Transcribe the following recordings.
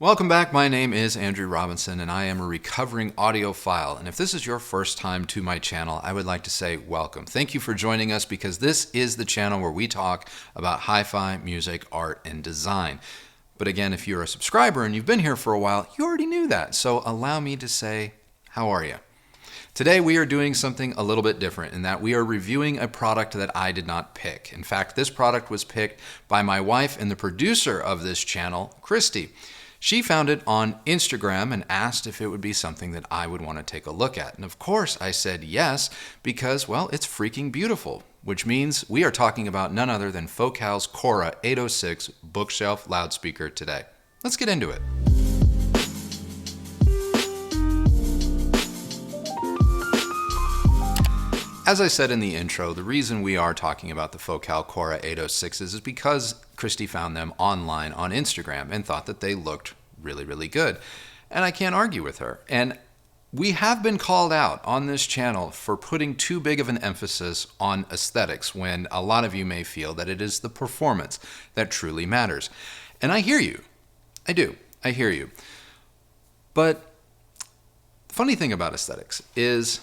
Welcome back. My name is Andrew Robinson, and I am a recovering audiophile. And if this is your first time to my channel, I would like to say welcome. Thank you for joining us because this is the channel where we talk about hi-fi, music, art, and design. But again, if you're a subscriber and you've been here for a while, you already knew that. So allow me to say, how are you? Today we are doing something a little bit different in that we are reviewing a product that I did not pick. In fact, this product was picked by my wife and the producer of this channel, Christy. She found it on Instagram and asked if it would be something that I would want to take a look at. And of course I said yes because, well, it's freaking beautiful, which means we are talking about none other than Focal's Chora 806 bookshelf loudspeaker today. Let's get into it. As I said in the intro, the reason we are talking about the Focal Chora 806s is because Christy found them online on Instagram and thought that they looked really, really good. And I can't argue with her. And we have been called out on this channel for putting too big of an emphasis on aesthetics when a lot of you may feel that it is the performance that truly matters. And I hear you. I do. I hear you. But the funny thing about aesthetics is,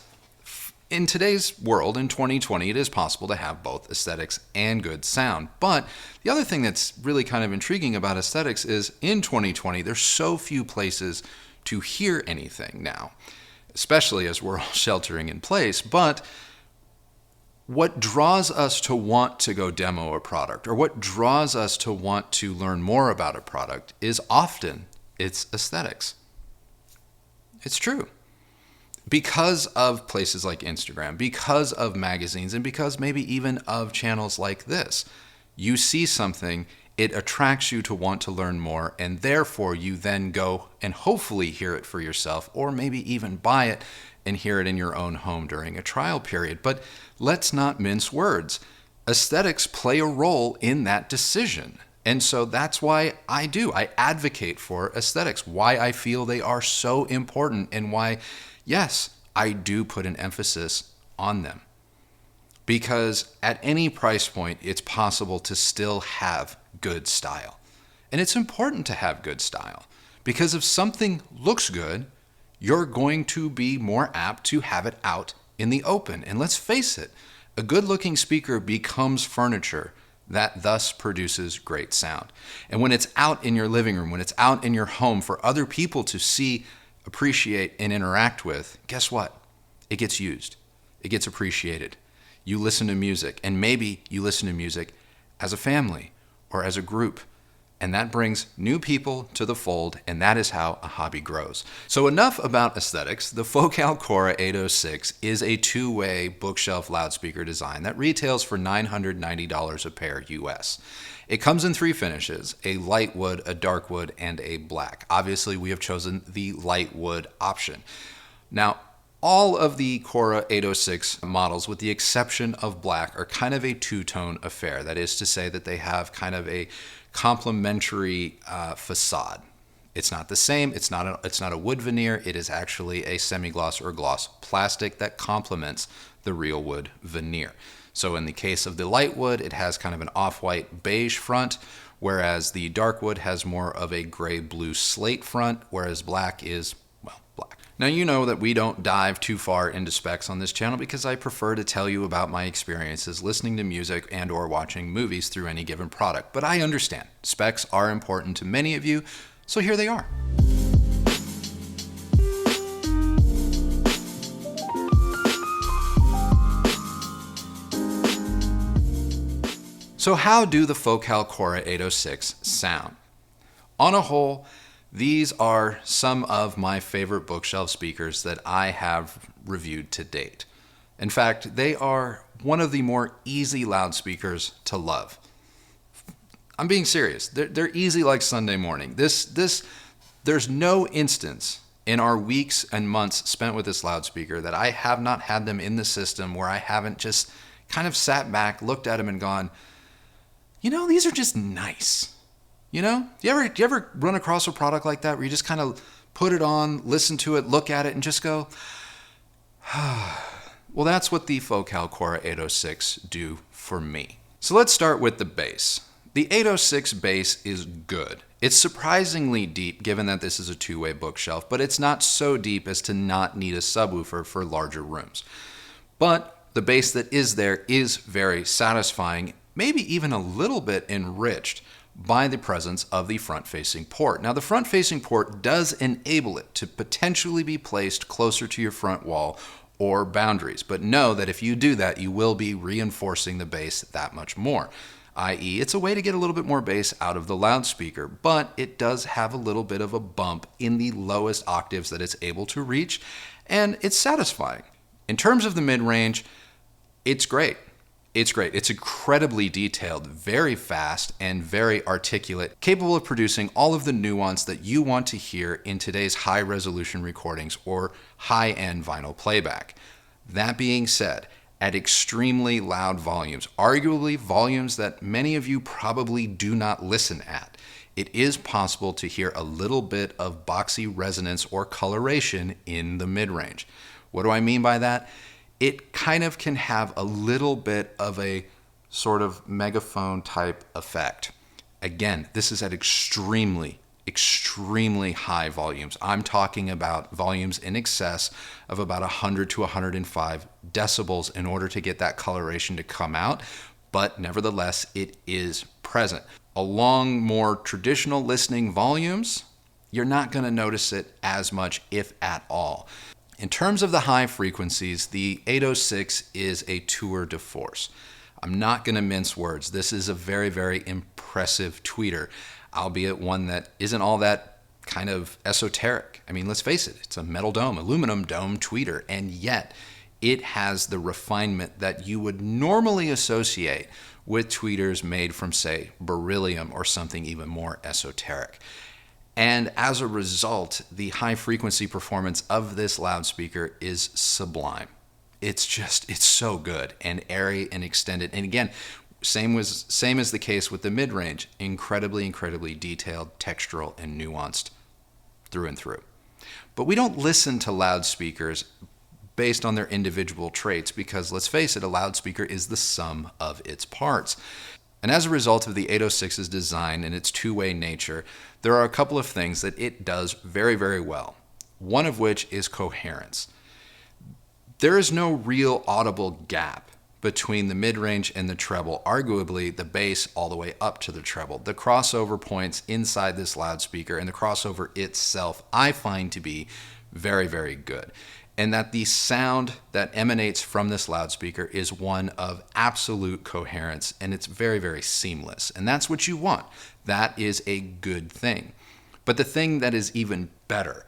in today's world, in 2020, it is possible to have both aesthetics and good sound. But the other thing that's really kind of intriguing about aesthetics is in 2020, there's so few places to hear anything now, especially as we're all sheltering in place. But what draws us to want to go demo a product, or what draws us to want to learn more about a product, is often its aesthetics. It's true. Because of places like Instagram, because of magazines, and because maybe even of channels like this, you see something, it attracts you to want to learn more, and therefore you then go and hopefully hear it for yourself, or maybe even buy it and hear it in your own home during a trial period. But let's not mince words. Aesthetics play a role in that decision. And so that's why I advocate for aesthetics, why I feel they are so important, and why, yes, I do put an emphasis on them. Because at any price point, it's possible to still have good style. And it's important to have good style, because if something looks good, you're going to be more apt to have it out in the open. And let's face it, a good-looking speaker becomes furniture that thus produces great sound. And when it's out in your living room, when it's out in your home for other people to see, appreciate, and interact with, guess what? It gets used. It gets appreciated. You listen to music, and maybe you listen to music as a family or as a group, and that brings new people to the fold, and that is how a hobby grows. So enough about aesthetics. The Focal Chora 806 is a two-way bookshelf loudspeaker design that retails for $990 a pair US. It comes in three finishes: a light wood, a dark wood, and a black. Obviously, we have chosen the light wood option. Now, all of the Chora 806 models, with the exception of black, are kind of a two-tone affair. That is to say that they have kind of a complementary facade. It's not the same. It's not a wood veneer. It is actually a semi-gloss or gloss plastic that complements the real wood veneer. So in the case of the light wood, it has kind of an off-white beige front, whereas the dark wood has more of a gray-blue slate front, whereas black is, well, black. Now, you know that we don't dive too far into specs on this channel because I prefer to tell you about my experiences listening to music and or watching movies through any given product. But I understand specs are important to many of you, so here they are. So how do the Focal Chora 806 sound? On a whole, these are some of my favorite bookshelf speakers that I have reviewed to date. In fact, they are one of the more easy loudspeakers to love. I'm being serious. They're easy like Sunday morning. There's no instance in our weeks and months spent with this loudspeaker that I have not had them in the system where I haven't just kind of sat back, looked at them and gone, you know, these are just nice. You know, do you ever run across a product like that where you just kind of put it on, listen to it, look at it, and just go, well, that's what the Focal Chora 806 do for me. So let's start with the bass. The 806 bass is good. It's surprisingly deep given that this is a two-way bookshelf, but it's not so deep as to not need a subwoofer for larger rooms. But the bass that is there is very satisfying, maybe even a little bit enriched by the presence of the front-facing port. Now, the front-facing port does enable it to potentially be placed closer to your front wall or boundaries, but know that if you do that, you will be reinforcing the bass that much more. I.e., it's a way to get a little bit more bass out of the loudspeaker, but it does have a little bit of a bump in the lowest octaves that it's able to reach, and it's satisfying. In terms of the mid-range, it's great. It's great. It's incredibly detailed, very fast, and very articulate, capable of producing all of the nuance that you want to hear in today's high-resolution recordings or high-end vinyl playback. That being said, at extremely loud volumes, arguably volumes that many of you probably do not listen at, it is possible to hear a little bit of boxy resonance or coloration in the mid-range. What do I mean by that? It kind of can have a little bit of a sort of megaphone type effect. Again, this is at extremely high volumes. I'm talking about volumes in excess of about 100 to 105 decibels in order to get that coloration to come out, but nevertheless, it is present. Along more traditional listening volumes, you're not going to notice it as much, if at all. In terms of the high frequencies, the 806 is a tour de force. I'm not going to mince words. This is a very, very impressive tweeter, albeit one that isn't all that kind of esoteric. I mean, let's face it, it's a metal dome, aluminum dome tweeter, and yet it has the refinement that you would normally associate with tweeters made from, say, beryllium or something even more esoteric. And as a result, the high frequency performance of this loudspeaker is sublime. It's so good and airy and extended. And again, same as the case with the mid-range, incredibly detailed, textural, and nuanced through and through. But we don't listen to loudspeakers based on their individual traits because, let's face it, a loudspeaker is the sum of its parts. And as a result of the 806's design and its two-way nature, there are a couple of things that it does very, very well. One of which is coherence. There is no real audible gap between the mid-range and the treble, arguably the bass all the way up to the treble. The crossover points inside this loudspeaker and the crossover itself I find to be very, very good. And that the sound that emanates from this loudspeaker is one of absolute coherence, and it's very, very seamless. And that's what you want. That is a good thing. But the thing that is even better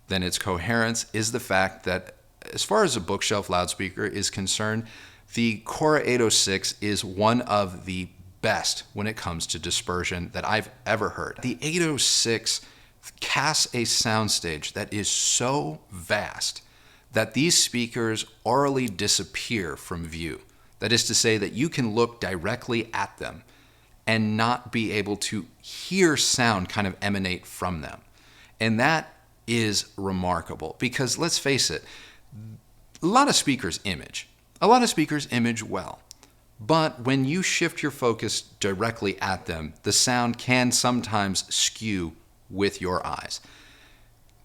than its coherence is the fact that, as far as a bookshelf loudspeaker is concerned, the Chora 806 is one of the best when it comes to dispersion that I've ever heard. The 806 casts a soundstage that is so vast that these speakers orally disappear from view. That is to say that you can look directly at them and not be able to hear sound kind of emanate from them. And that is remarkable because, let's face it, a lot of speakers image. A lot of speakers image well. But when you shift your focus directly at them, the sound can sometimes skew with your eyes.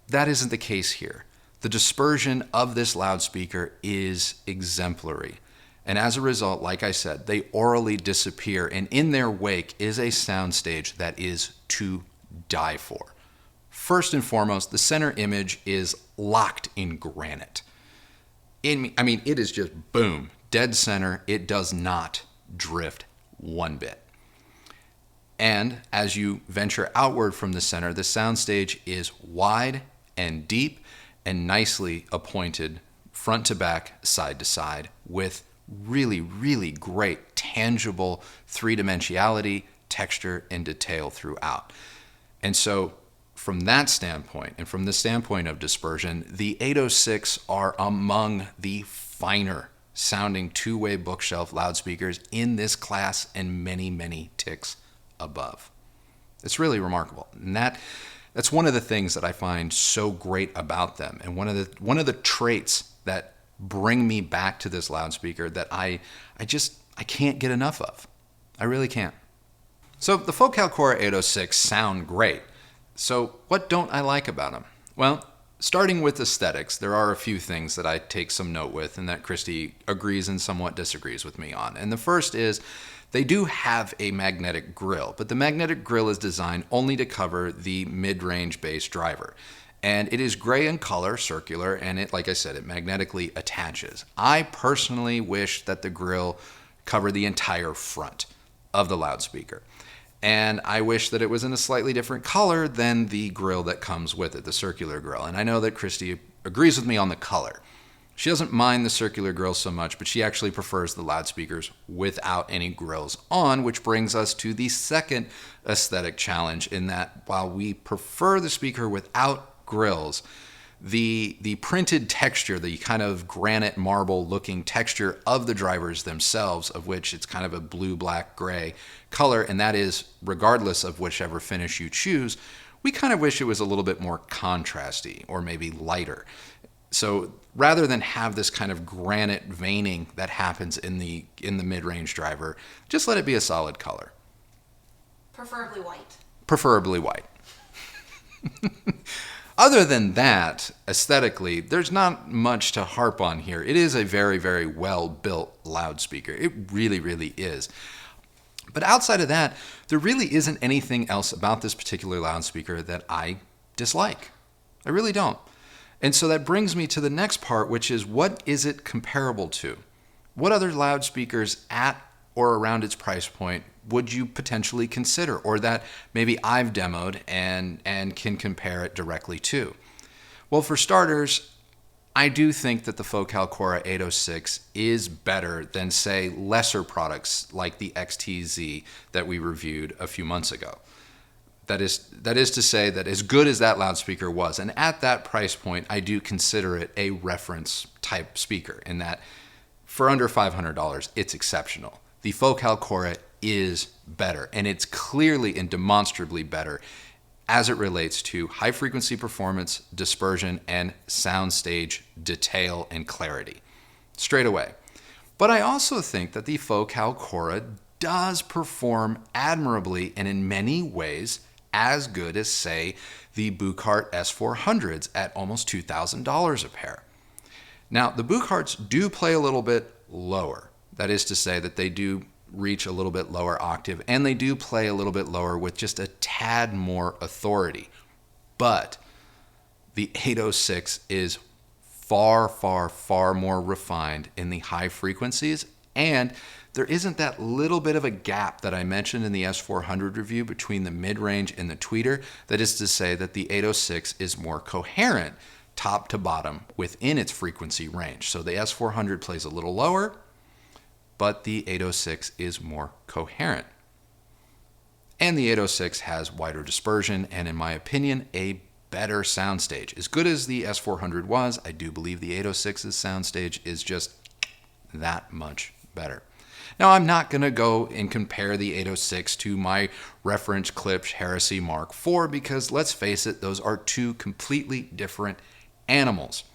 That isn't the case here. The dispersion of this loudspeaker is exemplary. And as a result, like I said, they orally disappear, and in their wake is a soundstage that is to die for. First and foremost, the center image is locked in granite. It is just boom, dead center. It does not drift one bit. And as you venture outward from the center, the soundstage is wide and deep and nicely appointed front to back, side to side, with really, really great tangible three-dimensionality, texture, and detail throughout. And so from that standpoint, and from the standpoint of dispersion, the 806 are among the finer sounding two-way bookshelf loudspeakers in this class and many, many ticks above. It's really remarkable. And that's one of the things that I find so great about them, and one of the traits that bring me back to this loudspeaker that I can't get enough of. I really can't. So the Focal Chora 806 sound great. So what don't I like about them? Well, starting with aesthetics, there are a few things that I take some note with and that Christy agrees and somewhat disagrees with me on. And the first is they do have a magnetic grille, but the magnetic grille is designed only to cover the mid-range bass driver. And it is gray in color, circular, and it, like I said, it magnetically attaches. I personally wish that the grille covered the entire front of the loudspeaker. And I wish that it was in a slightly different color than the grille that comes with it, the circular grille. And I know that Christy agrees with me on the color. She doesn't mind the circular grille so much, but she actually prefers the loudspeakers without any grills on, which brings us to the second aesthetic challenge, in that while we prefer the speaker without grills, the printed texture, the kind of granite marble looking texture of the drivers themselves, of which it's kind of a blue, black, gray color, and that is regardless of whichever finish you choose, we kind of wish it was a little bit more contrasty or maybe lighter. So rather than have this kind of granite veining that happens in the mid-range driver, just let it be a solid color. Preferably white. Preferably white. Other than that, aesthetically, there's not much to harp on here. It is a very, very well-built loudspeaker. It really, really is. But outside of that, there really isn't anything else about this particular loudspeaker that I dislike. I really don't. And so that brings me to the next part, which is, what is it comparable to? What other loudspeakers at or around its price point would you potentially consider, or that maybe I've demoed and can compare it directly to? Well, for starters, I do think that the Focal Chora 806 is better than, say, lesser products like the XTZ that we reviewed a few months ago. That is to say that as good as that loudspeaker was, and at that price point, I do consider it a reference type speaker, in that for under $500, it's exceptional. The Focal Chora is better, and it's clearly and demonstrably better as it relates to high frequency performance, dispersion, and soundstage detail and clarity straight away. But I also think that the Focal Chora does perform admirably, and in many ways as good as, say, the Buchart S400s at almost $2,000 a pair. Now, the Bucharts do play a little bit lower. That is to say that they do reach a little bit lower octave, and they do play a little bit lower with just a tad more authority. But the 806 is far, far, far more refined in the high frequencies, and there isn't that little bit of a gap that I mentioned in the S400 review between the mid-range and the tweeter. That is to say that the 806 is more coherent top to bottom within its frequency range. So the S400 plays a little lower, but the 806 is more coherent. And the 806 has wider dispersion and, in my opinion, a better soundstage. As good as the S400 was, I do believe the 806's soundstage is just that much better. Now, I'm not going to go and compare the 806 to my reference Klipsch Heresy Mark IV, because let's face it, those are two completely different animals.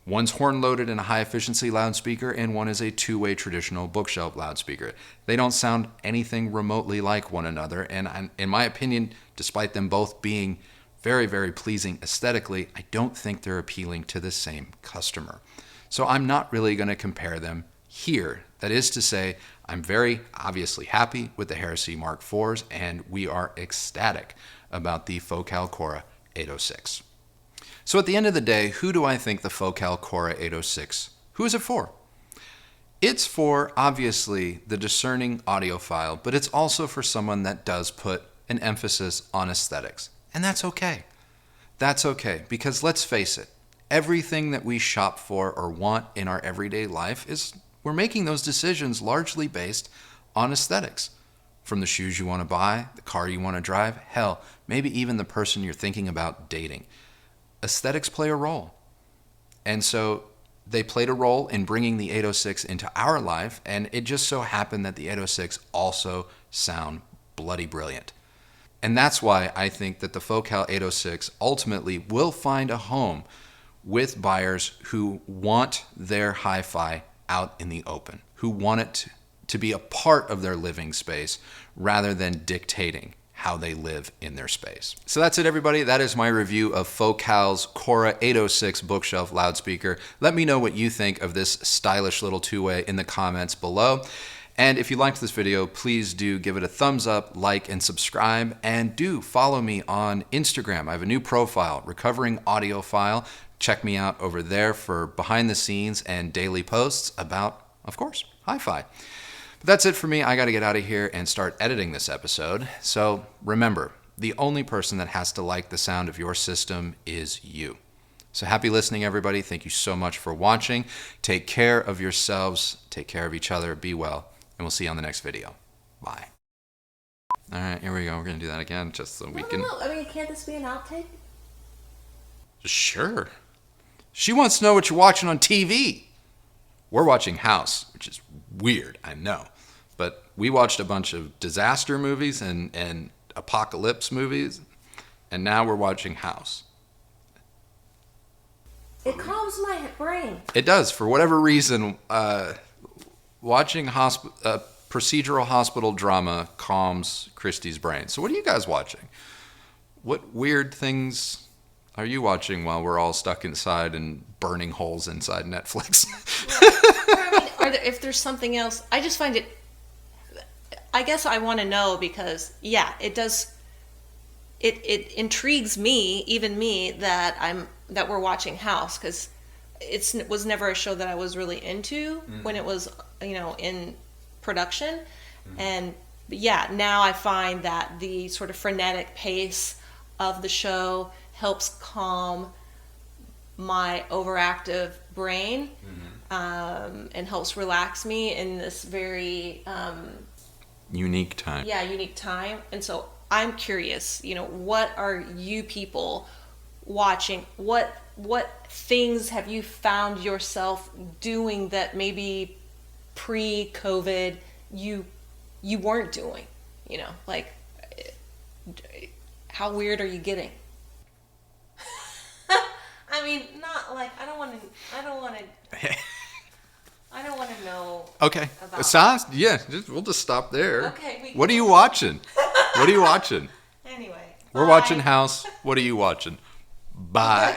One's horn-loaded in a high-efficiency loudspeaker, and one is a two-way traditional bookshelf loudspeaker. They don't sound anything remotely like one another, and in my opinion, despite them both being very, very pleasing aesthetically, I don't think they're appealing to the same customer. So I'm not really going to compare them here. That is to say, I'm very obviously happy with the Heresy Mark IVs, and we are ecstatic about the Focal Chora 806. So at the end of the day, who do I think the Focal Chora 806, who is it for? It's for, obviously, the discerning audiophile, but it's also for someone that does put an emphasis on aesthetics. And that's okay. That's okay, because let's face it, everything that we shop for or want in our everyday life we're making those decisions largely based on aesthetics. From the shoes you want to buy, the car you want to drive, hell, maybe even the person you're thinking about dating. Aesthetics play a role. And so they played a role in bringing the 806 into our life, and it just so happened that the 806 also sound bloody brilliant. And that's why I think that the Focal 806 ultimately will find a home with buyers who want their hi-fi out in the open, who want it to be a part of their living space rather than dictating how they live in their space. So that's it, everybody. That is my review of Focal's Chora 806 bookshelf loudspeaker. Let me know what you think of this stylish little two-way in the comments below. And if you liked this video, please do give it a thumbs up, like, and subscribe. And do follow me on Instagram. I have a new profile, Recovering Audiophile. Check me out over there for behind the scenes and daily posts about, of course, HiFi. But that's it for me. I got to get out of here and start editing this episode. So remember, the only person that has to like the sound of your system is you. So happy listening, everybody. Thank you so much for watching. Take care of yourselves. Take care of each other. Be well. And we'll see you on the next video. Bye. All right, here we go. We're going to do that again just so we can... No. I mean, can't this be an outtake? Sure. She wants to know what you're watching on TV. We're watching House, which is weird, I know. But we watched a bunch of disaster movies and apocalypse movies, and now we're watching House. It calms my brain. It does. For whatever reason, watching procedural hospital drama calms Christy's brain. So what are you guys watching? What weird things are you watching while we're all stuck inside and burning holes inside Netflix? I mean, if there's something else, I just find it. I guess I want to know because, yeah, it does. It intrigues me, even me, that we're watching House, because it was never a show that I was really into when it was, in production, and yeah, now I find that the sort of frenetic pace of the show helps calm my overactive brain, and helps relax me in this very unique time. Yeah, unique time. And so I'm curious, what are you people watching? What things have you found yourself doing that maybe pre-COVID you weren't doing? Like, how weird are you getting? I mean, not like I don't want to know. Okay. About We'll just stop there. Okay. What are you watching? What are you watching? Anyway. We're watching House. What are you watching? Bye.